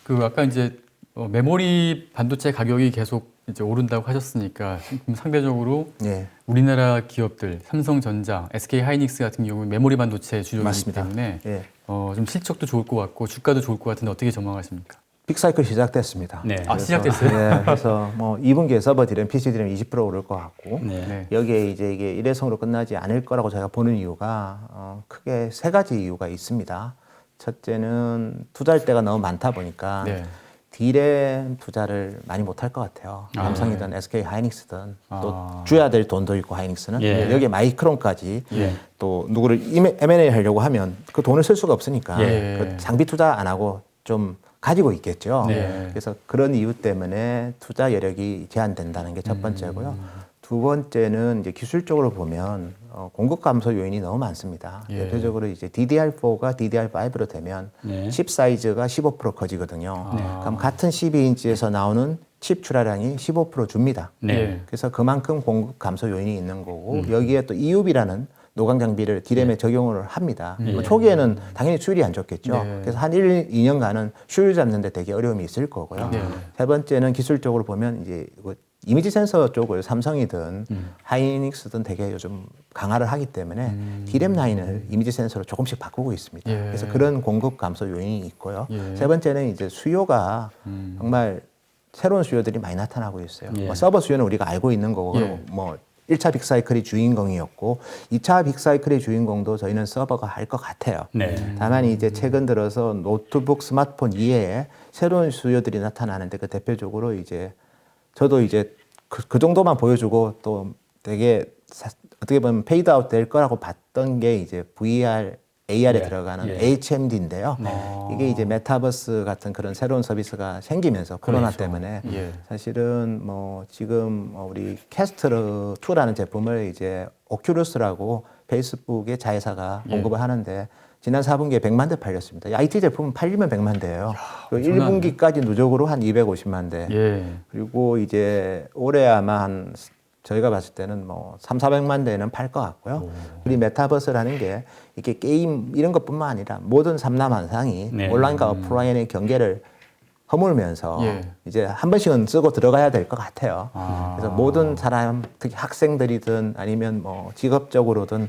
그 아까 이제 메모리 반도체 가격이 계속 이제 오른다고 하셨으니까 상대적으로 예. 우리나라 기업들 삼성전자, SK 하이닉스 같은 경우는 메모리 반도체 주력이기 맞습니다. 때문에 예. 좀 실적도 좋을 것 같고 주가도 좋을 것 같은데 어떻게 전망하십니까? 빅사이클 시작됐습니다. 네. 아, 시작됐어요? 네, 그래서 뭐 2분기에 서버 디램, PC 디램 20% 오를 것 같고 네. 여기에 이제 이게 일회성으로 끝나지 않을 거라고 제가 보는 이유가 크게 세 가지 이유가 있습니다. 첫째는 투자할 때가 너무 많다 보니까 네. 디램 투자를 많이 못할 것 같아요. 아, 삼성이든 SK 하이닉스든 또 아. 줘야 될 돈도 있고 하이닉스는 예. 여기에 마이크론까지 예. 또 누구를 M&A 하려고 하면 그 돈을 쓸 수가 없으니까 예. 그 장비 투자 안 하고 좀 가지고 있겠죠. 네. 그래서 그런 이유 때문에 투자 여력이 제한된다는 게 첫 번째고요. 두 번째는 이제 기술적으로 보면 공급 감소 요인이 너무 많습니다. 예. 대표적으로 이제 DDR4가 DDR5로 되면 네. 칩 사이즈가 15% 커지거든요. 네. 그럼 같은 12인치에서 나오는 칩 출하량이 15% 줍니다. 네. 그래서 그만큼 공급 감소 요인이 있는 거고 여기에 또 EUV라는 노광 장비를 디램에 적용을 합니다. 뭐 초기에는 당연히 수율이 안 좋겠죠. 네. 그래서 한 1, 2년간은 수율 잡는 데 되게 어려움이 있을 거고요. 네. 세 번째는 기술적으로 보면 이제 이미지 센서 쪽을 삼성이든 하이닉스든 되게 요즘 강화를 하기 때문에 디램 라인을 이미지 센서로 조금씩 바꾸고 있습니다. 예. 그래서 그런 공급 감소 요인이 있고요. 예. 세 번째는 이제 수요가 정말 새로운 수요들이 많이 나타나고 있어요. 예. 뭐 서버 수요는 우리가 알고 있는 거고 예. 뭐 1차 빅사이클이 주인공이었고 2차 빅사이클의 주인공도 저희는 서버가 할 것 같아요. 네. 다만 이제 최근 들어서 노트북, 스마트폰 이외에 새로운 수요들이 나타나는데 그 대표적으로 이제 저도 이제 그 정도만 보여주고 또 되게 어떻게 보면 페이드 아웃 될 거라고 봤던 게 이제 VR, AR에 예. 들어가는 예. HMD인데요. 이게 이제 메타버스 같은 그런 새로운 서비스가 생기면서 코로나 그렇죠. 때문에 예. 사실은 뭐 지금 우리 캐스트 2라는 제품을 이제 오큘러스라고 페이스북의 자회사가 공급을 하는데 지난 4분기에 100만 대 팔렸습니다. IT 제품은 팔리면 100만 대예요. 그리고 1분기까지 누적으로 한 250만 대. 예. 그리고 이제 올해 아마 한 저희가 봤을 때는 뭐 3, 400만 대는 팔 것 같고요. 그리고 메타버스라는 게 이게 게임 이런 것뿐만 아니라 모든 삼라만상이 네. 온라인과 오프라인의 경계를 허물면서 예. 이제 한 번씩은 쓰고 들어가야 될 것 같아요. 아. 그래서 모든 사람, 특히 학생들이든 아니면 뭐 직업적으로든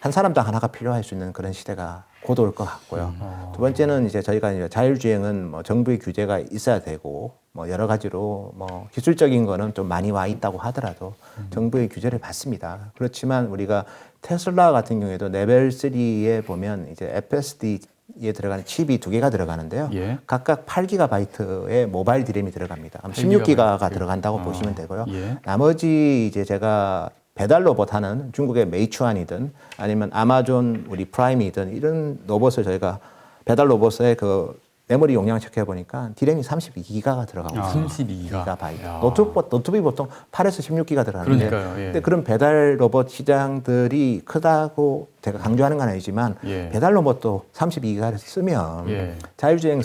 한 사람당 하나가 필요할 수 있는 그런 시대가 곧 올 것 같고요. 두 번째는 이제 저희가 이제 자율주행은 뭐 정부의 규제가 있어야 되고 뭐 여러 가지로 뭐 기술적인 거는 좀 많이 와 있다고 하더라도 정부의 규제를 받습니다. 그렇지만 우리가 테슬라 같은 경우에도 레벨 3에 보면 이제 FSD에 들어가는 칩이 두 개가 들어가는데요. 예. 각각 8GB의 모바일 디램이 들어갑니다. 8GB. 16기가가 들어간다고 보시면 되고요. 예. 나머지 이제 제가 배달 로봇 하는 중국의 메이추안이든 아니면 아마존 우리 프라임이든 이런 로봇을 저희가 배달 로봇의 그 메모리 용량을 체크해 보니까 디램이 32기가가 들어가고 있어요. 32기가. 기가바이트. 야. 노트북이 보통 8에서 16기가 들어가는데 그러니까요, 예. 근데 그런 배달 로봇 시장들이 크다고 제가 강조하는 건 아니지만 예. 배달 로봇도 32기가를 쓰면 예. 자율주행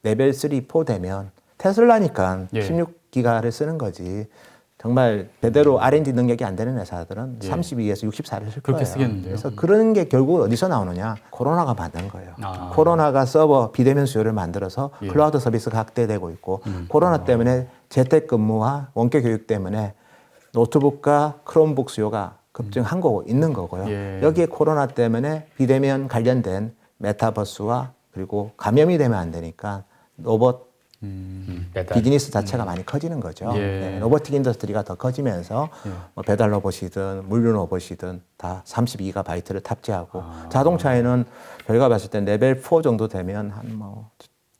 레벨 3, 4 되면 테슬라니까 예. 16기가를 쓰는 거지. 정말 제대로 R&D 능력이 안 되는 회사들은 예. 32에서 64를 쓸 그렇게 거예요. 쓰겠는데요. 그래서 그런 게 결국 어디서 나오느냐? 코로나가 만든 거예요. 아. 코로나가 서버 비대면 수요를 만들어서 예. 클라우드 서비스가 확대되고 있고 코로나 때문에 재택근무와 원격 교육 때문에 노트북과 크롬북 수요가 급증한 거고 있는 거고요. 예. 여기에 코로나 때문에 비대면 관련된 메타버스와 그리고 감염이 되면 안 되니까 로봇 배달. 비즈니스 자체가 많이 커지는 거죠. 예. 네, 로보틱 인더스트리가 더 커지면서 뭐 배달 로봇이든 물류 로봇이든 다 32기가바이트를 탑재하고 자동차에는 저희가 봤을 때 레벨 4 정도 되면 한 뭐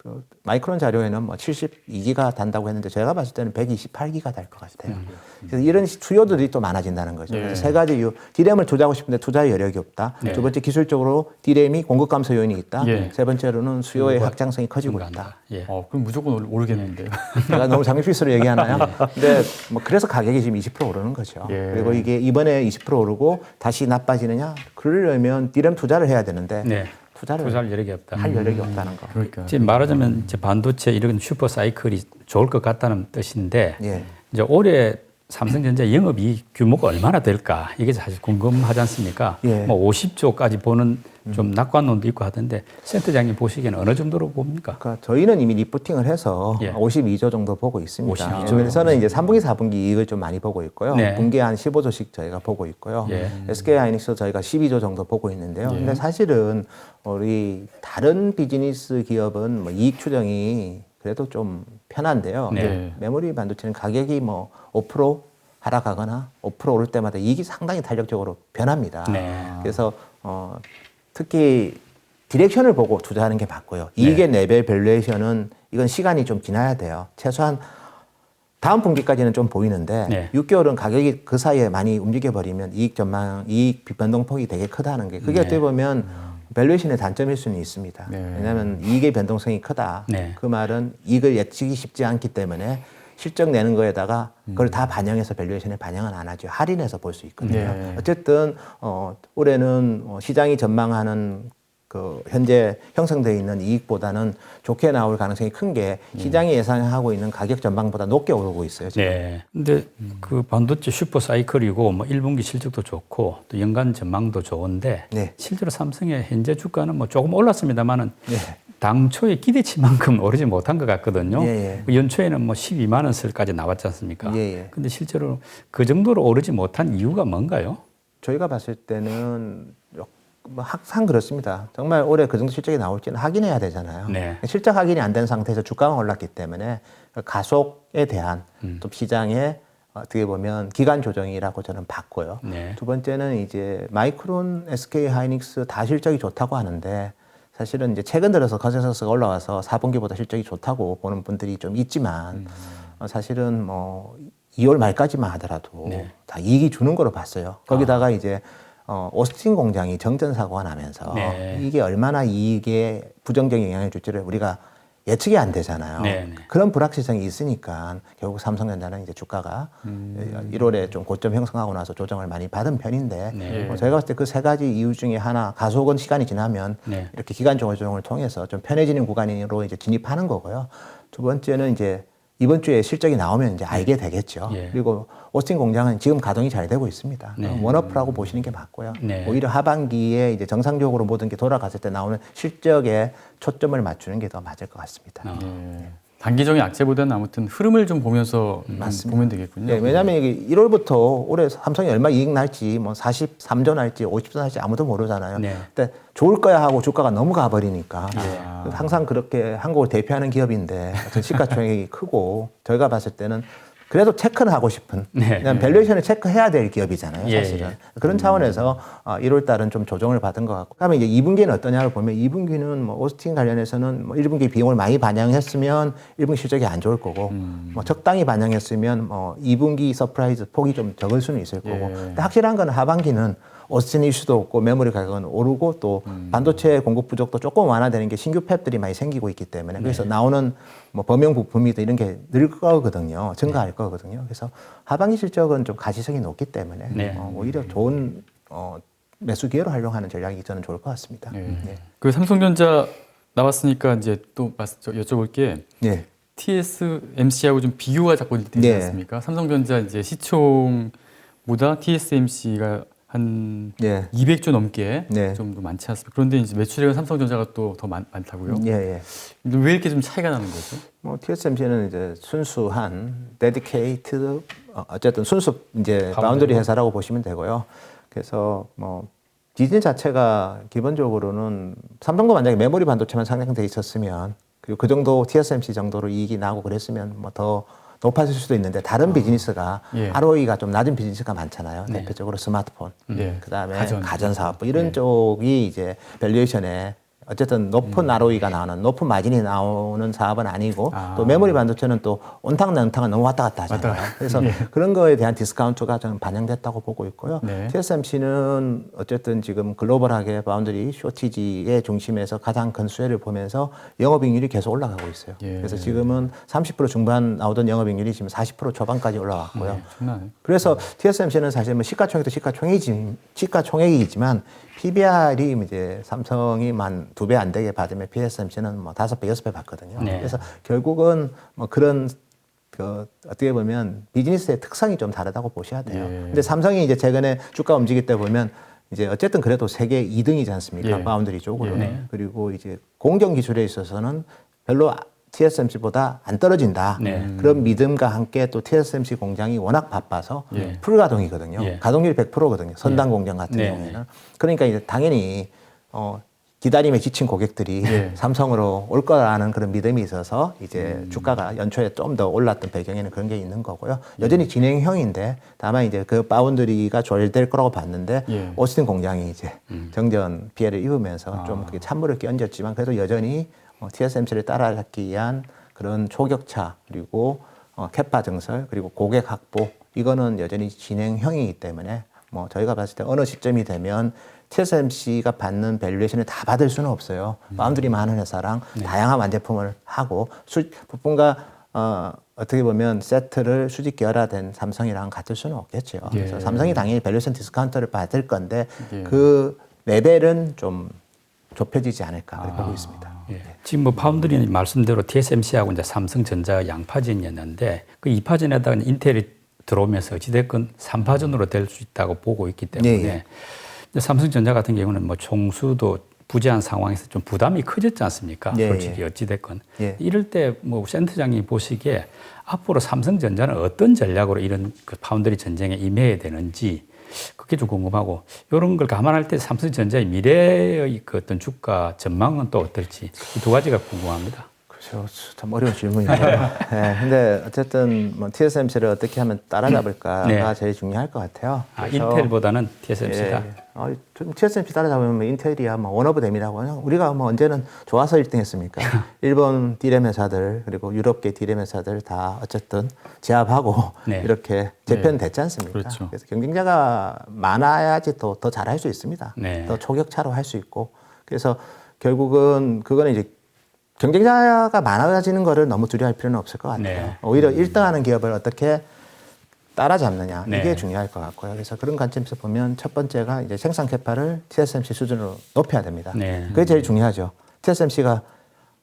그 마이크론 자료에는 뭐 72기가 단다고 했는데 제가 봤을 때는 128기가 될 것 같아요. 그래서 이런 수요들이 또 많아진다는 거죠. 예. 그래서 세 가지 이유. 디램을 투자하고 싶은데 투자 여력이 없다. 네. 두 번째 기술적으로 디램이 공급 감소 요인이 있다. 예. 세 번째로는 수요의 확장성이 커지고 있다. 증가한다. 예. 그럼 무조건 오르겠는데요. 제가 너무 장밋빛으로 얘기하나요? 근데 뭐 그래서 가격이 지금 20% 오르는 거죠. 예. 그리고 이게 이번에 20% 오르고 다시 나빠지느냐? 그러려면 디램 투자를 해야 되는데 네. 투자를 투자할 여력이 없다. 할 여력이 없다는 거. 그러니까. 지금 말하자면 이제 반도체 이런 슈퍼 사이클이 좋을 것 같다는 뜻인데 예. 이제 올해 삼성전자 영업이익 규모가 얼마나 될까 이게 사실 궁금하지 않습니까? 예. 뭐 50조까지 보는 좀 낙관론도 있고 하던데 센터장님 보시기에는 어느 정도로 봅니까? 그러니까 저희는 이미 리포팅을 해서 예. 52조 정도 보고 있습니다. 52조. 그래서는 이제 3분기, 4분기 이익을 좀 많이 보고 있고요. 네. 분기에 한 15조씩 저희가 보고 있고요. 예. SK하이닉스 저희가 12조 정도 보고 있는데요. 예. 근데 사실은 우리 다른 비즈니스 기업은 뭐 이익 추정이 그래도 좀 편한데요. 네. 메모리 반도체는 가격이 뭐 5% 하락하거나 5% 오를 때마다 이익이 상당히 탄력적으로 변합니다. 네. 그래서 특히 디렉션을 보고 투자하는 게 맞고요. 이익의 레벨 밸류에이션은 이건 시간이 좀 지나야 돼요. 최소한 다음 분기까지는 좀 보이는데 네. 6개월은 가격이 그 사이에 많이 움직여버리면 이익 전망, 이익 변동폭이 되게 크다는 게 그게 네. 어떻게 보면 밸류에이션의 단점일 수는 있습니다. 네. 왜냐하면 이익의 변동성이 크다. 네. 그 말은 이익을 예측이 쉽지 않기 때문에 실적 내는 거에다가 그걸 다 반영해서 밸류에이션에 반영은 안 하죠. 할인해서 볼 수 있거든요. 네. 어쨌든 올해는 시장이 전망하는 그 현재 형성되어 있는 이익보다는 좋게 나올 가능성이 큰 게 시장이 예상하고 있는 가격 전망보다 높게 오르고 있어요. 지금. 네. 근데 그 반도체 슈퍼 사이클이고 뭐 1분기 실적도 좋고 또 연간 전망도 좋은데 네. 실제로 삼성의 현재 주가는 뭐 조금 올랐습니다만은 네. 당초의 기대치만큼 오르지 못한 것 같거든요. 예, 연초에는 뭐 12만 원설까지 나왔지 않습니까? 예. 근데 실제로 그 정도로 오르지 못한 이유가 뭔가요? 저희가 봤을 때는 뭐 항상 그렇습니다. 정말 올해 그 정도 실적이 나올지는 확인해야 되잖아요. 네. 실적 확인이 안 된 상태에서 주가가 올랐기 때문에 가속에 대한 또 시장의 어떻게 보면 기간 조정이라고 저는 봤고요. 네. 두 번째는 이제 마이크론, SK 하이닉스 다 실적이 좋다고 하는데 사실은 이제 최근 들어서 컨센서스가 올라와서 4분기보다 실적이 좋다고 보는 분들이 좀 있지만 사실은 뭐 2월 말까지만 하더라도 네. 다 이익이 주는 거로 봤어요. 거기다가 이제 오스틴 공장이 정전 사고가 나면서 네. 이게 얼마나 이익에 부정적인 영향을 줄지를 우리가 예측이 안 되잖아요. 네, 네. 그런 불확실성이 있으니까 결국 삼성전자는 이제 주가가 1월에 좀 고점 형성하고 나서 조정을 많이 받은 편인데 네. 제가 봤을 때 그 세 가지 이유 중에 하나 가속은 시간이 지나면 네. 이렇게 기간 조정을 통해서 좀 편해지는 구간으로 이제 진입하는 거고요. 두 번째는 이제 이번 주에 실적이 나오면 이제 알게 되겠죠. 예. 그리고 오스틴 공장은 지금 가동이 잘 되고 있습니다. 네. 원어프라고 보시는 게 맞고요. 네. 오히려 하반기에 이제 정상적으로 모든 게 돌아갔을 때 나오는 실적에 초점을 맞추는 게 더 맞을 것 같습니다. 예. 단기적인 악재보다는 아무튼 흐름을 좀 보면서 보면 되겠군요. 네, 왜냐하면 이게 1월부터 올해 삼성이 얼마 이익 날지 뭐 43조 날지 50조 날지 아무도 모르잖아요. 네. 근데 좋을 거야 하고 주가가 너무 가버리니까 아. 항상 그렇게 한국을 대표하는 기업인데 어떤 시가총액이 크고 저희가 봤을 때는 그래도 체크는 하고 싶은 네. 그냥 밸류에이션을 체크해야 될 기업이잖아요. 예, 사실은. 예. 그런 차원에서 1월 달은 좀 조정을 받은 것 같고 그다음에 이제 2분기는 어떠냐를 보면 2분기는 뭐 오스틴 관련해서는 뭐 1분기 비용을 많이 반영했으면 1분기 실적이 안 좋을 거고 뭐 적당히 반영했으면 뭐 2분기 서프라이즈 폭이 좀 적을 수는 있을 거고 예. 근데 확실한 건 하반기는 오스틴 이슈도 없고 메모리 가격은 오르고 또 반도체 공급 부족도 조금 완화되는 게 신규 팹들이 많이 생기고 있기 때문에 그래서 나오는 뭐 범용 부품이든 이런 게 늘 거거든요. 증가할 거거든요. 그래서 하반기 실적은 좀 가시성이 높기 때문에 네. 오히려 좋은 매수 기회로 활용하는 전략이 저는 좋을 것 같습니다. 예. 네. 그 삼성전자 나왔으니까 이제 또 여쭤볼 게 네. TSMC하고 좀 비교가 자꾸 되지 네. 않습니까? 삼성전자 이제 시총보다 TSMC가 한 네. 200조 넘게 네. 좀 더 많지 않습니까? 그런데 이제 매출액은 삼성전자가 또 더 많다고요? 예, 예. 근데 왜 이렇게 좀 차이가 나는 거죠? 뭐 TSMC는 이제 순수한 dedicated 어쨌든 순수 이제 바운더리 회사라고 보시면 되고요. 그래서 뭐 비즈니스 자체가 기본적으로는 삼성도 만약에 메모리 반도체만 상장돼 있었으면 그리고 그 정도 TSMC 정도로 이익이 나고 그랬으면 뭐 더 높아질 수도 있는데 다른 비즈니스가 예. ROE가 좀 낮은 비즈니스가 많잖아요. 네. 대표적으로 스마트폰, 예. 그다음에 가전. 가전 사업 뭐 이런 쪽이 이제 밸류에이션에 어쨌든 높은 ROE가 나오는 높은 마진이 나오는 사업은 아니고 또 메모리 반도체는 또 온탕 냉탕은 너무 왔다 갔다 하잖아요. 그래서 그런 거에 대한 디스카운트가 저는 반영됐다고 보고 있고요. 네. TSMC는 어쨌든 지금 글로벌하게 바운더리 쇼티지의 중심에서 가장 큰 수혜를 보면서 영업이익률이 계속 올라가고 있어요. 예. 그래서 지금은 30% 중반 나오던 영업이익률이 지금 40% 초반까지 올라왔고요. 장난해. 그래서 TSMC는 사실 뭐 시가총액도 시가총액이지만 PBR이 이제 삼성이 만 2배 안 되게 받으면 TSMC는 뭐 5배, 6배 받거든요. 네. 그래서 결국은 뭐 그런 어떻게 보면 비즈니스의 특성이 좀 다르다고 보셔야 돼요. 예. 근데 삼성이 이제 최근에 주가 움직일 때 보면 이제 어쨌든 그래도 세계 2등이지 않습니까? 예. 파운드리 쪽으로. 네. 그리고 이제 공정 기술에 있어서는 별로 TSMC보다 안 떨어진다. 네. 그런 믿음과 함께 또 TSMC 공장이 워낙 바빠서 예. 풀가동이거든요. 예. 가동률이 100%거든요. 선단 공장 같은 네. 경우에는. 그러니까 이제 당연히 기다림에 지친 고객들이 예. 삼성으로 올 거라는 그런 믿음이 있어서 이제 주가가 연초에 좀 더 올랐던 배경에는 그런 게 있는 거고요. 여전히 진행형인데 다만 이제 그 바운드리가 조율될 거라고 봤는데 예. 오스틴 공장이 이제 정전 피해를 입으면서 좀 그게 찬물을 끼얹었지만 그래도 여전히 TSMC를 따라잡기 위한 그런 초격차 그리고 캐파 증설 그리고 고객 확보 이거는 여전히 진행형이기 때문에 뭐 저희가 봤을 때 어느 시점이 되면 TSMC가 받는 밸류에이션을 다 받을 수는 없어요. 바운드리만 하는 회사랑 다양한 완제품을 하고 부품과 어떻게 보면 세트를 수직 계열화된 삼성이랑 같을 수는 없겠죠. 예. 그래서 삼성이 당연히 밸류에이션 디스카운트를 받을 건데 예. 그 레벨은 좀 좁혀지지 않을까 그렇게 보고 있습니다. 예. 지금 뭐 파운드리는 말씀대로 TSMC하고 이제 삼성전자가 양파전이었는데 그 2파전에다가 인텔이 들어오면서 어찌됐건 3파전으로 될 수 있다고 보고 있기 때문에 예. 근데 삼성전자 같은 경우는 뭐 총수도 부재한 상황에서 좀 부담이 커졌지 않습니까? 예, 솔직히 예. 어찌됐건. 예. 이럴 때 뭐 센터장이 보시기에 앞으로 삼성전자는 어떤 전략으로 이런 그 파운드리 전쟁에 임해야 되는지 그게 좀 궁금하고 이런 걸 감안할 때 삼성전자의 미래의 그 어떤 주가 전망은 또 어떨지 이 두 가지가 궁금합니다. 그렇죠. 참 어려운 질문이네요. 네, 근데 어쨌든 뭐 TSMC를 어떻게 하면 따라잡을까가 네. 제일 중요할 것 같아요. 아, 그래서 인텔보다는 TSMC가 좀 TSMC 따라잡으면 뭐 인텔이야 뭐 원오브댐이라고 하냐. 우리가 뭐 언제는 좋아서 1등했습니까? 일본 D램 회사들 그리고 유럽계 D램 회사들 다 어쨌든 제압하고 네. 이렇게 재편됐지 않습니까? 그렇죠. 그래서 경쟁자가 많아야지 더 잘할 수 있습니다. 네. 더 초격차로 할 수 있고 그래서 결국은 그거는 이제 경쟁자가 많아지는 거를 너무 두려워할 필요는 없을 것 같아요. 네. 오히려 1등하는 기업을 어떻게 따라잡느냐 네. 이게 중요할 것 같고요. 그래서 그런 관점에서 보면 첫 번째가 이제 생산 캐파를 TSMC 수준으로 높여야 됩니다. 네. 그게 제일 중요하죠. TSMC가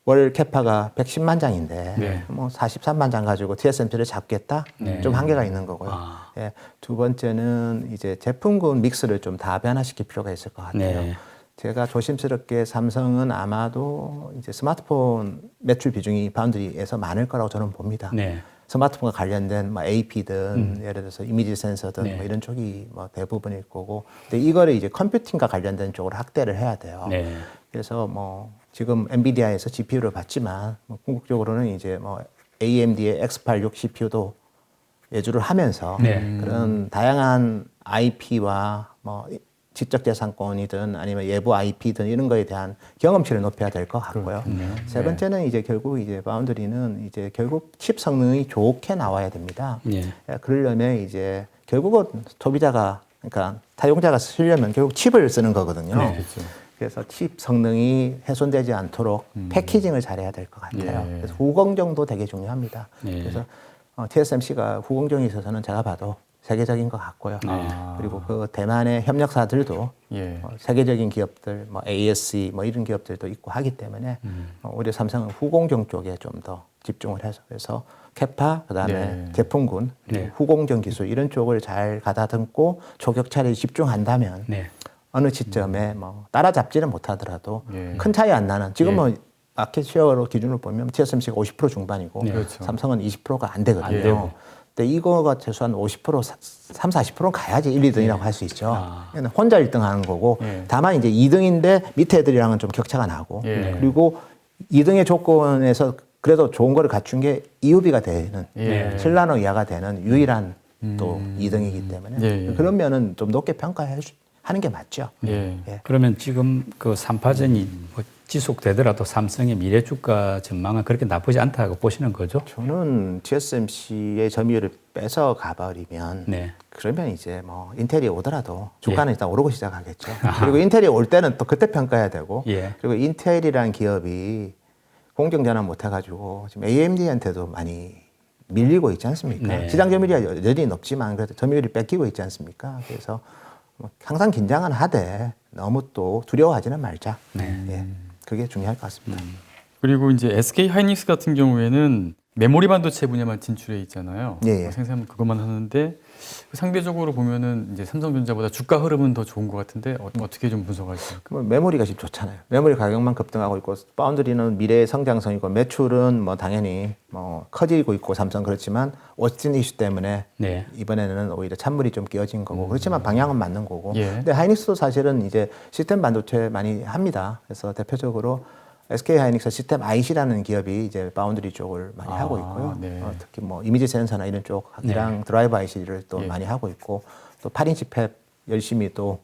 월 캐파가 110만 장인데 네. 뭐 43만 장 가지고 TSMC를 잡겠다? 네. 좀 한계가 있는 거고요. 아. 예, 두 번째는 이제 제품군 믹스를 좀 다변화시킬 필요가 있을 것 같아요. 네. 제가 조심스럽게 삼성은 아마도 이제 스마트폰 매출 비중이 바운드리에서 많을 거라고 저는 봅니다. 네. 스마트폰과 관련된 뭐 AP든 예를 들어서 이미지 센서든 네. 뭐 이런 쪽이 뭐 대부분일 거고, 근데 이거를 이제 컴퓨팅과 관련된 쪽으로 확대를 해야 돼요. 네. 그래서 뭐 지금 엔비디아에서 GPU를 받지만 뭐 궁극적으로는 이제 뭐 AMD의 X86 CPU도 예주를 하면서 네. 그런 다양한 IP와 뭐 지적재산권이든 아니면 예부 IP든 이런 거에 대한 경험치를 높여야 될 것 같고요. 세 번째는 이제 결국 이제 바운드리는 이제 결국 칩 성능이 좋게 나와야 됩니다. 네. 그러려면 이제 결국은 소비자가 그러니까 타용자가 쓰려면 결국 칩을 쓰는 거거든요. 네. 그렇죠. 그래서 칩 성능이 훼손되지 않도록 패키징을 잘해야 될 것 같아요. 예. 그래서 후공정도 되게 중요합니다. 예. 그래서 TSMC가 후공정에 있어서는 제가 봐도 세계적인 것 같고요. 아. 그리고 그 대만의 협력사들도 예. 세계적인 기업들, 뭐 ASE 뭐 이런 기업들도 있고 하기 때문에 오히려 삼성은 후공정 쪽에 좀 더 집중을 해서 그래서 캐파 그다음에 네. 제품군 네. 후공정 기술 이런 쪽을 잘 가다듬고 초격차를 집중한다면 네. 어느 시점에 뭐 따라잡지는 못하더라도 예. 큰 차이 안 나는 지금 뭐 마켓 쉐어로 기준으로 보면 TSMC가 50% 중반이고 네. 그렇죠. 삼성은 20%가 안 되거든요. 안 되고. 근데 이거가 최소한 50% 3, 40%는 가야지 1, 2등이라고 할 수 있죠. 아. 혼자 1등 하는 거고 예. 다만 이제 2등인데 밑에 애들이랑은 좀 격차가 나고 예. 그리고 2등의 조건에서 그래도 좋은 거를 갖춘 게 EUV가 되는 예. 7나노 이하가 되는 유일한 또 2등이기 때문에 예. 그런 면은 좀 높게 평가하는 게 맞죠. 예. 예. 그러면 지금 그 3파전이 뭐 지속되더라도 삼성의 미래 주가 전망은 그렇게 나쁘지 않다고 보시는 거죠? 저는 TSMC의 점유율을 뺏어 가버리면 네. 그러면 이제 뭐 인텔이 오더라도 주가는 일단 오르고 시작하겠죠. 그리고 인텔이 올 때는 또 그때 평가해야 되고 예. 그리고 인텔이라는 기업이 공정 전환 못 해가지고 지금 AMD한테도 많이 밀리고 있지 않습니까? 네. 시장 점유율이 여전히 높지만 그래도 점유율이 뺏기고 있지 않습니까? 그래서 뭐 항상 긴장은 하되 너무 또 두려워하지는 말자. 네. 예, 그게 중요할 것 같습니다. 그리고 이제 SK 하이닉스 같은 경우에는 메모리 반도체 분야만 진출해 있잖아요. 예, 예. 생산 그것만 하는데 상대적으로 보면은 이제 삼성전자보다 주가 흐름은 더 좋은 것 같은데 어떻게 좀 분석하십니까? 뭐 메모리가 지금 좋잖아요. 메모리 가격만 급등하고 있고 파운드리는 미래의 성장성이고 매출은 뭐 당연히 뭐 커지고 있고 삼성 그렇지만 오스틴 이슈 때문에 네. 이번에는 오히려 찬물이 좀 끼어진 거고 그렇지만 방향은 맞는 거고. 예. 근데 하이닉스도 사실은 이제 시스템 반도체 많이 합니다. 그래서 대표적으로 SK 하이닉스 시스템 IC라는 기업이 이제 바운드리 쪽을 많이 하고 있고요. 네. 특히 뭐 이미지 센서나 이런 쪽이랑 드라이브 IC를 또 예. 많이 하고 있고 또 8인치 팹 열심히 또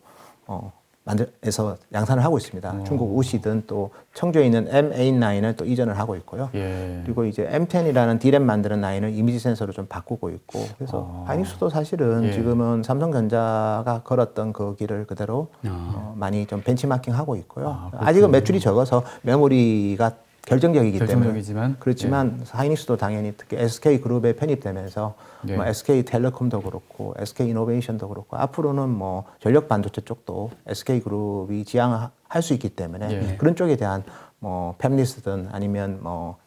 만들어서 양산을 하고 있습니다. 중국 우시든 또 청주에 있는 M89을 또 이전을 하고 있고요. 예. 그리고 이제 M10이라는 D램 만드는 라인을 이미지 센서로 좀 바꾸고 있고 그래서 하이닉스도 사실은 예. 지금은 삼성전자가 걸었던 그 길을 그대로 많이 좀 벤치마킹 하고 있고요. 아직은 매출이 적어서 메모리가 결정적이기 때문에 결정적이지만 그렇지만 하이닉스도 당연히 특히 SK 그룹에 편입되면서 예. 뭐 SK 텔레콤도 그렇고 SK 이노베이션도 그렇고 앞으로는 뭐 전력 반도체 쪽도 SK 그룹이 지향할 수 있기 때문에 예. 그런 쪽에 대한 뭐 팹리스든 아니면 뭐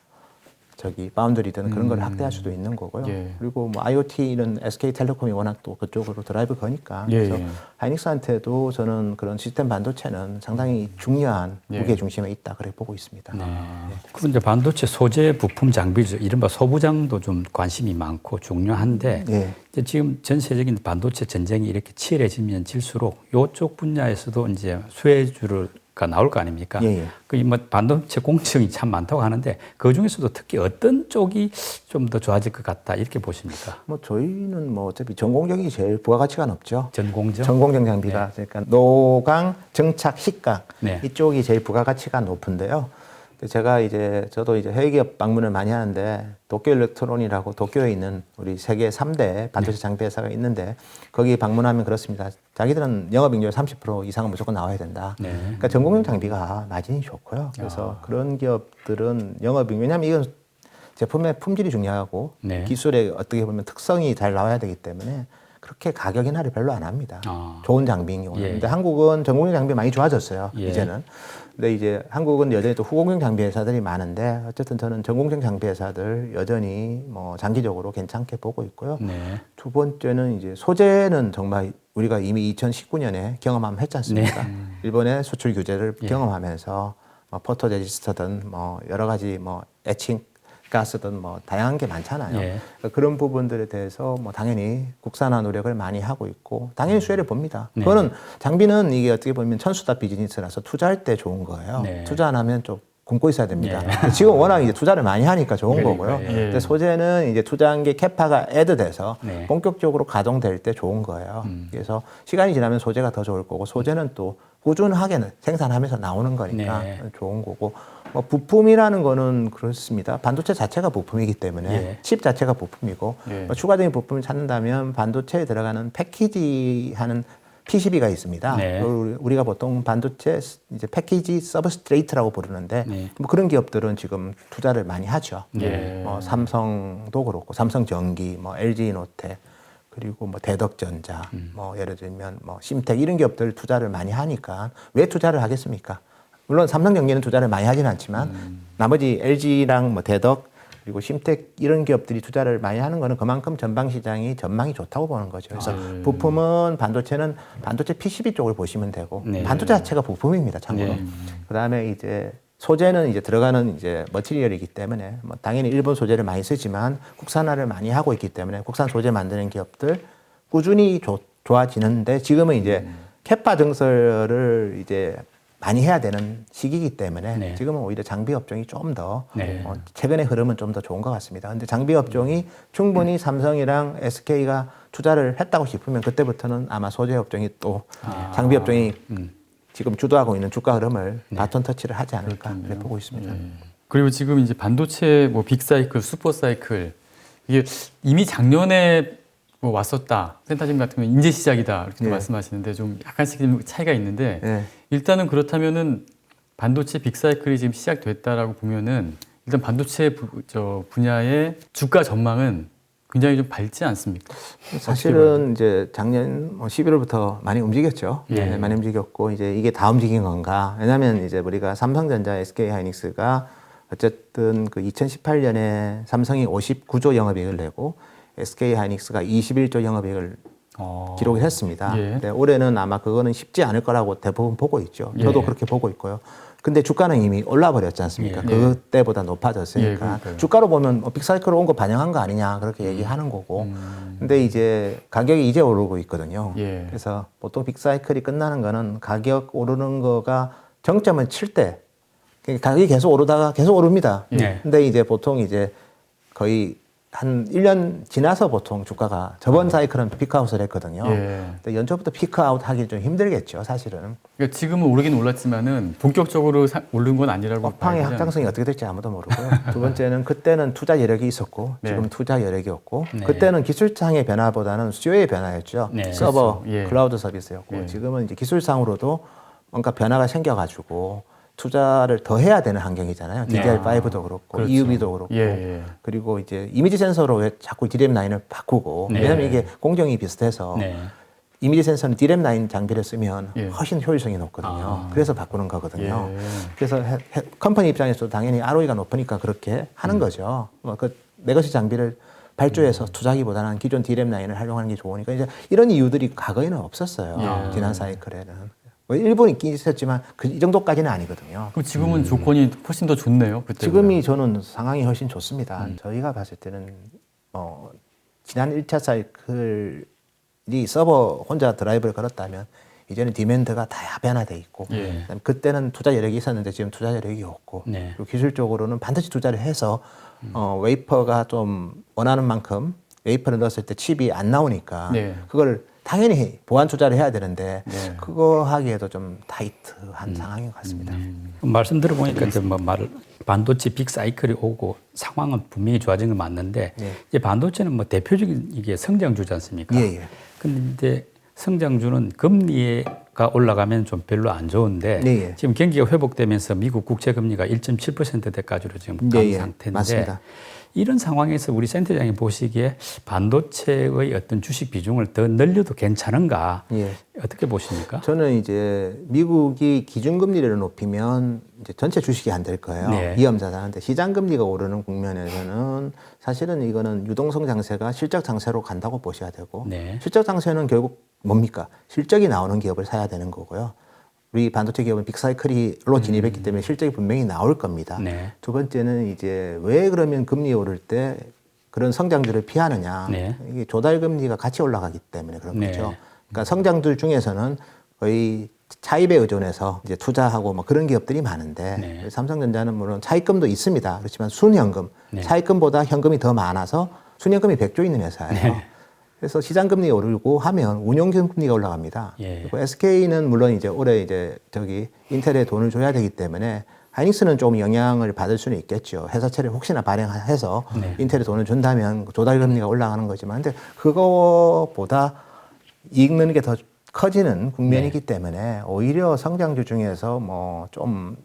저기 바운더리든 그런 걸 확대할 수도 있는 거고요. 예. 그리고 뭐 IoT는 SK 텔레콤이 워낙 또 그쪽으로 드라이브 거니까 예, 그래서 예. 하이닉스한테도 저는 그런 시스템 반도체는 상당히 중요한 예. 무게 중심에 있다 그렇게 보고 있습니다. 그럼 이제 반도체 소재 부품 장비죠. 이른바 소부장도 좀 관심이 많고 중요한데 예. 이제 지금 전 세계적인 반도체 전쟁이 이렇게 치열해지면 질수록 이쪽 분야에서도 이제 수혜주가 나올 거 아닙니까? 예, 예. 그 뭐 반도체 공정이 참 많다고 하는데 그 중에서도 특히 어떤 쪽이 좀 더 좋아질 것 같다 이렇게 보십니까? 뭐 저희는 뭐 어차피 전공정이 제일 부가가치가 높죠. 전공정? 전공정 장비가 그러니까 노강, 정착, 식강 네. 이쪽이 제일 부가가치가 높은데요. 근데 제가 이제 저도 이제 해외기업 방문을 많이 하는데 도쿄 일렉트론이라고 도쿄에 있는 우리 세계 3대 반도체 장비 회사가 있는데 거기 방문하면 그렇습니다. 자기들은 영업이익률 30% 이상은 무조건 나와야 된다. 네. 그러니까 전공정 장비가 마진이 좋고요. 그래서 그런 기업들은 영업이익 왜냐하면 이건 제품의 품질이 중요하고 네. 기술의 어떻게 보면 특성이 잘 나와야 되기 때문에 그렇게 가격 인하를 별로 안 합니다. 아. 좋은 장비인 경우는. 예. 근데 한국은 전공정 장비 많이 좋아졌어요. 예. 이제는. 근데 이제 한국은 여전히 또 후공정 장비 회사들이 많은데 어쨌든 저는 전공정 장비 회사들 여전히 뭐 장기적으로 괜찮게 보고 있고요. 네. 두 번째는 이제 소재는 정말 우리가 이미 2019년에 경험하면 했지 않습니까? 일본의 수출 규제를 예. 경험하면서 뭐 포토 레지스터든 뭐 여러 가지 뭐 에칭 가스든 뭐 다양한 게 많잖아요. 예. 그러니까 그런 부분들에 대해서 뭐 당연히 국산화 노력을 많이 하고 있고 당연히 수혜를 봅니다. 네. 그거는 장비는 이게 어떻게 보면 천수다 비즈니스라서 투자할 때 좋은 거예요. 네. 투자 안 하면 좀 굶고 있어야 됩니다. 예. 지금 워낙 이제 투자를 많이 하니까 좋은 그러니까요. 거고요. 예. 근데 소재는 이제 투자한 게 캐파가 애드돼서 네. 본격적으로 가동될 때 좋은 거예요. 그래서 시간이 지나면 소재가 더 좋을 거고 소재는 또 꾸준하게 생산하면서 나오는 거니까 네. 좋은 거고 뭐 부품이라는 거는 그렇습니다. 반도체 자체가 부품이기 때문에 예. 칩 자체가 부품이고 예. 뭐 추가적인 부품을 찾는다면 반도체에 들어가는 패키지하는 PCB가 있습니다. 네. 우리가 보통 반도체 이제 패키지 서브스트레이트라고 부르는데 네. 뭐 그런 기업들은 지금 투자를 많이 하죠. 예. 삼성도 그렇고 삼성전기, 뭐 LG노텍 그리고 뭐 대덕전자, 뭐 예를 들면 뭐 심텍 이런 기업들 투자를 많이 하니까 왜 투자를 하겠습니까? 물론 삼성전기는 투자를 많이 하진 않지만 나머지 LG랑 뭐 대덕 그리고 심텍 이런 기업들이 투자를 많이 하는 거는 그만큼 전방 시장이 전망이 좋다고 보는 거죠. 그래서 부품은 반도체는 반도체 PCB 쪽을 보시면 되고 네. 반도체 자체가 부품입니다. 참고로. 네. 그다음에 이제 소재는 이제 들어가는 이제 머티리얼이기 때문에 뭐 당연히 일본 소재를 많이 쓰지만 국산화를 많이 하고 있기 때문에 국산 소재 만드는 기업들 꾸준히 좋아지는데 지금은 이제 캐파 증설을 이제 많이 해야 되는 시기이기 때문에 네. 지금은 오히려 장비 업종이 좀 더 네. 최근의 흐름은 좀 더 좋은 것 같습니다. 근데 장비 업종이 충분히 삼성이랑 SK가 투자를 했다고 싶으면 그때부터는 아마 소재 업종이 또 장비 업종이 지금 주도하고 있는 주가 흐름을 바톤 터치를 하지 않을까 그렇게 보고 있습니다. 그리고 지금 이제 반도체 뭐 빅사이클, 슈퍼사이클 이게 이미 작년에 뭐 왔었다. 센터짐 같은 경우는 이제 시작이다. 이렇게 예. 말씀하시는데 좀 약간씩 좀 차이가 있는데 예. 일단은 그렇다면은 반도체 빅사이클이 지금 시작됐다라고 보면은 일단 반도체 분야의 주가 전망은 굉장히 좀 밝지 않습니까? 사실은 이제 작년 11월부터 많이 움직였죠. 예. 네, 많이 움직였고 이제 이게 다 움직인 건가? 왜냐하면 이제 우리가 삼성전자, SK 하이닉스가 어쨌든 그 2018년에 삼성이 59조 영업이익을 내고 SK 하이닉스가 21조 영업이익을 기록을 했습니다. 예. 근데 올해는 아마 그거는 쉽지 않을 거라고 대부분 보고 있죠. 저도 예. 그렇게 보고 있고요. 근데 주가는 이미 올라 버렸지 않습니까? 예. 그때보다 예, 높아졌으니까. 그러니까요. 주가로 보면 빅사이클 온 거 반영한 거 아니냐 그렇게 얘기하는 거고. 근데 이제 가격이 이제 오르고 있거든요. 예. 그래서 보통 빅사이클이 끝나는 거는 가격 오르는 거가 정점을 칠 때 가격이 계속 오르다가 계속 오릅니다. 예. 근데 이제 보통 이제 거의 한 1년 지나서 보통 주가가 저번 사이클은 피크아웃을 했거든요. 예. 근데 연초부터 피크아웃 하기 좀 힘들겠죠, 사실은. 그러니까 지금은 오르긴 올랐지만은 본격적으로 오른 건 아니라고 업황의 봐야 되지 확장성이 어떻게 될지 아무도 모르고요. 두 번째는 그때는 투자 여력이 있었고 네. 지금 투자 여력이 없고 네. 그때는 기술상의 변화보다는 수요의 변화였죠. 네. 서버, 그렇죠. 예. 클라우드 서비스였고 예. 지금은 이제 기술상으로도 뭔가 변화가 생겨가지고 투자를 더 해야 되는 환경이잖아요. 네. DDR5도 그렇고 그렇죠. EUV도 그렇고 예, 예. 그리고 이제 이미지 센서로 왜 자꾸 DRAM9을 바꾸고 네. 왜냐하면 이게 공정이 비슷해서 네. 이미지 센서는 DRAM9 장비를 쓰면 예. 훨씬 효율성이 높거든요. 아. 그래서 바꾸는 거거든요. 예. 그래서 컴퍼니 입장에서도 당연히 ROE가 높으니까 그렇게 하는 거죠. 그 레거시 장비를 발주해서 투자하기보다는 기존 DRAM9을 활용하는 게 좋으니까 이제 이런 이유들이 과거에는 없었어요. 예. 지난 사이클에는. 뭐 일본이 있긴 있었지만 이 정도까지는 아니거든요. 그럼 지금은 조건이 훨씬 더 좋네요. 그때 지금이 저는 상황이 훨씬 좋습니다. 저희가 봤을 때는 지난 1차 사이클이 서버 혼자 드라이브를 걸었다면 이제는 디맨드가 다 변화돼 있고 예. 그다음에 그때는 투자 여력이 있었는데 지금 투자 여력이 없고 네. 그리고 기술적으로는 반드시 투자를 해서 웨이퍼가 좀 원하는 만큼 웨이퍼를 넣었을 때 칩이 안 나오니까 네. 그걸 당연히 보완 투자를 해야 되는데 네. 그거 하기에도 좀 타이트한 상황인 것 같습니다. 말씀 들어보니까 이제 반도체 빅 사이클이 오고 상황은 분명히 좋아진 건 맞는데 네. 이제 반도체는 뭐 대표적인 이게 성장주지 않습니까? 예, 예. 근데 이제 성장주는 금리가 올라가면 좀 별로 안 좋은데 네, 예. 지금 경기가 회복되면서 미국 국채 금리가 1.7%대까지로 지금 간 네, 예. 상태인데 맞습니다. 이런 상황에서 우리 센터장이 보시기에 반도체의 어떤 주식 비중을 더 늘려도 괜찮은가? 예. 어떻게 보십니까? 저는 이제 미국이 기준금리를 높이면 이제 전체 주식이 안 될 거예요. 네. 위험자산한테 시장금리가 오르는 국면에서는 사실은 이거는 유동성 장세가 실적 장세로 간다고 보셔야 되고 네. 실적 장세는 결국 뭡니까? 실적이 나오는 기업을 사야 되는 거고요. 우리 반도체 기업은 빅사이클로 진입했기 때문에 실적이 분명히 나올 겁니다. 네. 두 번째는 이제 왜 그러면 금리 오를 때 그런 성장주를 피하느냐. 네. 이게 조달금리가 같이 올라가기 때문에 그런 네. 거죠. 그러니까 성장주 중에서는 거의 차입에 의존해서 이제 투자하고 뭐 그런 기업들이 많은데 네. 삼성전자는 물론 차입금도 있습니다. 그렇지만 순현금, 네. 차입금보다 현금이 더 많아서 순현금이 100조 있는 회사예요. 네. 그래서 시장금리 오르고 하면 운용금리가 올라갑니다. 예. 그리고 SK는 물론 이제 올해 이제 인텔에 돈을 줘야 되기 때문에 하이닉스는 좀 영향을 받을 수는 있겠죠. 회사채를 혹시나 발행해서 네. 인텔에 돈을 준다면 조달금리가 올라가는 거지만, 근데 그거보다 이익 느는 게 더 커지는 국면이기 때문에 오히려 성장주 중에서 뭐 좀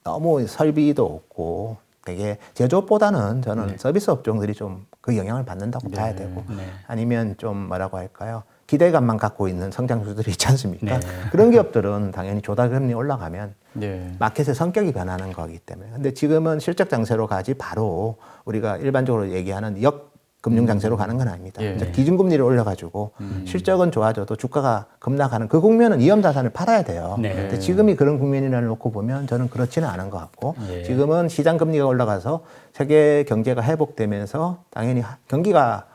너무 설비도 없고 되게 제조업보다는 저는 서비스 업종들이 좀 그 영향을 받는다고 봐야 되고 아니면 좀 뭐라고 할까요? 기대감만 갖고 있는 성장주들이 있지 않습니까? 네. 그런 기업들은 당연히 조달금리 올라가면 예. 마켓의 성격이 변하는 거기 때문에. 근데 지금은 실적 장세로 가지 바로 우리가 일반적으로 얘기하는 금융 장세로 가는 건 아닙니다. 예. 이제 기준금리를 올려가지고 실적은 좋아져도 주가가 급락하는 그 국면은 위험자산을 팔아야 돼요. 네. 근데 지금이 그런 국면이라는 놓고 보면 저는 그렇지는 않은 것 같고 예. 지금은 시장금리가 올라가서 세계 경제가 회복되면서 당연히 경기가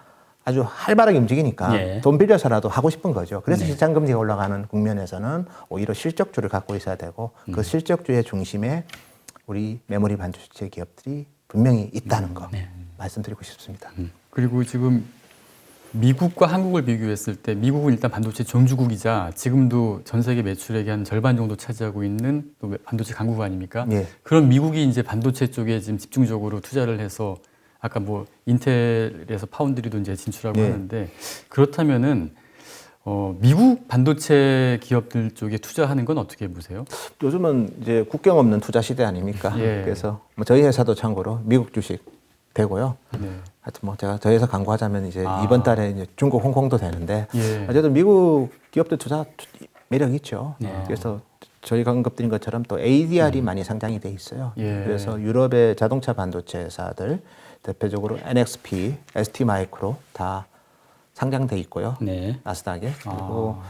아주 활발하게 움직이니까 예. 돈 빌려서라도 하고 싶은 거죠. 그래서 시장금리가 올라가는 국면에서는 오히려 실적주를 갖고 있어야 되고 그 실적주의 중심에 우리 메모리 반도체 기업들이 분명히 있다는 거 말씀드리고 싶습니다. 그리고 지금 미국과 한국을 비교했을 때 미국은 일단 반도체 종주국이자 지금도 전 세계 매출액의 한 절반 정도 차지하고 있는 또 반도체 강국 아닙니까? 예. 그런 미국이 이제 반도체 쪽에 지금 집중적으로 투자를 해서 아까 뭐 인텔에서 파운드리도 이제 진출하고 네. 하는데 그렇다면은 미국 반도체 기업들 쪽에 투자하는 건 어떻게 보세요? 요즘은 이제 국경 없는 투자 시대 아닙니까? 예. 그래서 뭐 저희 회사도 참고로 미국 주식 되고요. 네. 하여튼 뭐 제가 저희 회사 광고하자면 이제 이번 달에 이제 중국, 홍콩도 되는데 예. 어쨌든 미국 기업들 투자 매력 있죠. 네. 그래서 저희가 언급드린 것처럼 또 ADR이 많이 상장이 돼 있어요. 예. 그래서 유럽의 자동차 반도체 회사들 대표적으로 NXP, ST마이크로 다 상장돼 있고요. 네. 나스닥에 그리고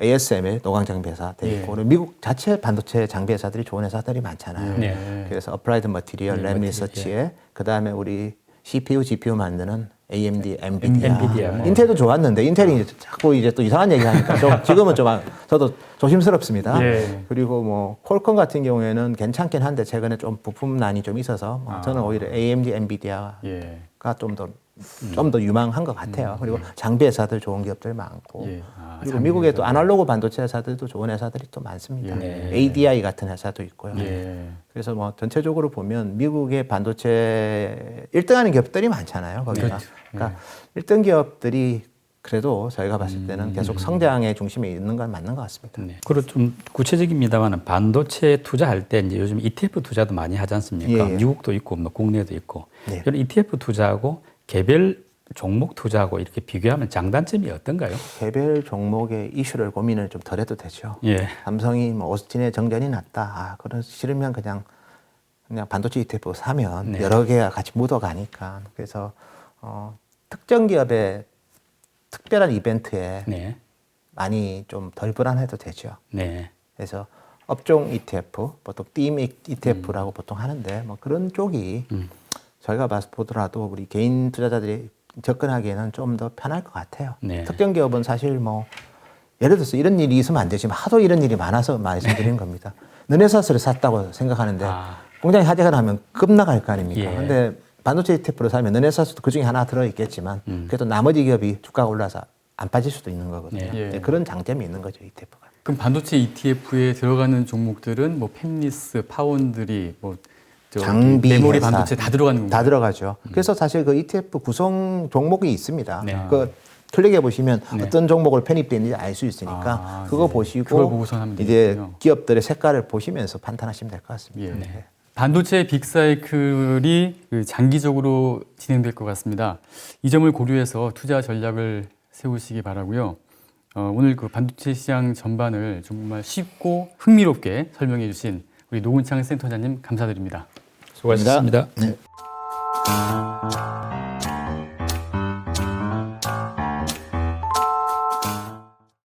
ASML 노광 장비 회사 돼 예. 있고 그리고 미국 자체 반도체 장비 회사들이 좋은 회사들이 많잖아요. 네. 그래서 어플라이드 머티리얼, 램 리서치에 그다음에 우리 CPU, GPU 만드는 AMD, 엔비디아. 엔비디아. 인텔도 좋았는데 인텔이 이제 자꾸 이제 또 이상한 얘기하니까 지금은 좀 저도 조심스럽습니다. 예. 그리고 뭐 퀄컴 같은 경우에는 괜찮긴 한데 최근에 좀 부품난이 좀 있어서 뭐 저는 오히려 AMD, 엔비디아가 예. 좀 더 유망한 것 같아요. 그리고 장비 회사들 좋은 기업들 많고 예. 그리고 장비 미국에 또 회사들. 아날로그 반도체 회사들도 좋은 회사들이 또 많습니다. 예. ADI 같은 회사도 있고요. 예. 그래서 뭐 전체적으로 보면 미국의 반도체 1등하는 기업들이 많잖아요. 거기가. 그렇죠. 그러니까 1등 기업들이 그래도 저희가 봤을 때는 계속 성장의 중심에 있는 건 맞는 것 같습니다. 네. 그리고 좀 구체적입니다만 반도체 투자할 때 이제 요즘 ETF 투자도 많이 하지 않습니까? 예, 예. 미국도 있고 뭐 국내도 있고 네. 이런 ETF 투자하고 개별 종목 투자하고 이렇게 비교하면 장단점이 어떤가요? 개별 종목의 이슈를 고민을 좀 덜 해도 되죠. 예. 삼성이 뭐 오스틴의 정전이 났다. 그런 싫으면 그냥 반도체 ETF 사면 네. 여러 개가 같이 묻어가니까. 그래서 특정 기업의 특별한 이벤트에 네. 많이 좀 덜 불안해도 되죠. 네. 그래서 업종 ETF, 보통 띠임 ETF라고 보통 하는데 뭐 그런 쪽이 저희가 보더라도 우리 개인 투자자들이 접근하기에는 좀 더 편할 것 같아요. 네. 특정 기업은 사실 뭐 예를 들어서 이런 일이 있으면 안 되지만 하도 이런 일이 많아서 말씀드리는 겁니다. 르네사스를 샀다고 생각하는데 공장이 화재가 나면 급나갈 거 아닙니까? 예. 근데 반도체 ETF로 사면 르네사스도 그중에 하나 들어있겠지만 그래도 나머지 기업이 주가가 올라서 안 빠질 수도 있는 거거든요. 예. 네, 그런 장점이 있는 거죠, ETF가. 그럼 반도체 ETF에 들어가는 종목들은 뭐 팹리스, 파원드리, 뭐 장비, 메모리 회사. 반도체 다 들어가는 건가요? 다 들어가죠. 그래서 사실 그 ETF 구성 종목이 있습니다. 네. 그 클릭해 보시면 어떤 종목을 편입되는지 알 수 있으니까 그거 네. 보시고 그걸 보고선 하면 이제 되겠군요. 기업들의 색깔을 보시면서 판단하시면 될 것 같습니다. 예. 네. 반도체 빅사이클이 장기적으로 진행될 것 같습니다. 이 점을 고려해서 투자 전략을 세우시기 바라고요. 오늘 그 반도체 시장 전반을 정말 쉽고 흥미롭게 설명해 주신 우리 노은창 센터장님 감사드립니다. 수고하셨습니다. 네.